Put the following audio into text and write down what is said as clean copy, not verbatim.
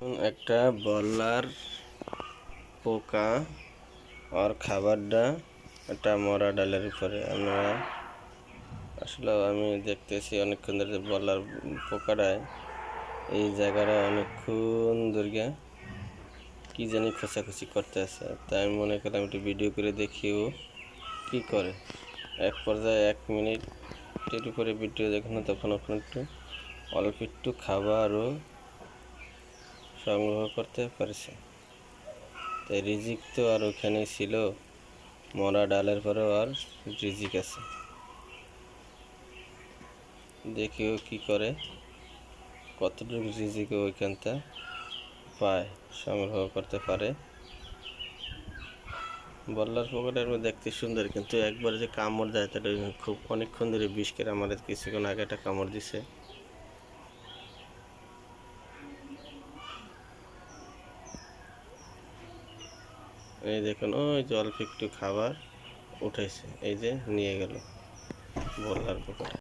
একটা বলার পোকা আর খাবারটা একটা মরা ডালের উপরে আমরা আসলে আমি দেখতেছি অনেকক্ষণ ধরে বলার পোকাটায় এই জায়গাটা অনেকক্ষণ ধরে কি জানি খোঁচাখুচি করতে আছে, তাই আমি মনে করলাম একটু ভিডিও করে দেখিও কি করে। এক পর্যায়ে 1 মিনিটের উপরে ভিডিও দেখুন, তখন একটু অল্প একটু খাবারও সংগ্রহ করতে পারছে। তাই রিজিক তো আর ওখানেই ছিল, মরা ডালের পরেও আর রিজিক আছে। দেখিও কি করে, কতটুকু রিজিক ওইখানটা পায়, সংগ্রহ করতে পারে। বল্লার পোকাটা দেখতে সুন্দর, কিন্তু একবার যে কামড় দেয় তাটা খুব অনেকক্ষণ ধরে বিষ করে। আমার কিছুক্ষণ আগে একটা কামড় দিছে। এই দেখুন, ওই যে অল্প একটু খাবার উঠেছে, এই যে নিয়ে গেল বল্লার পোকাটা।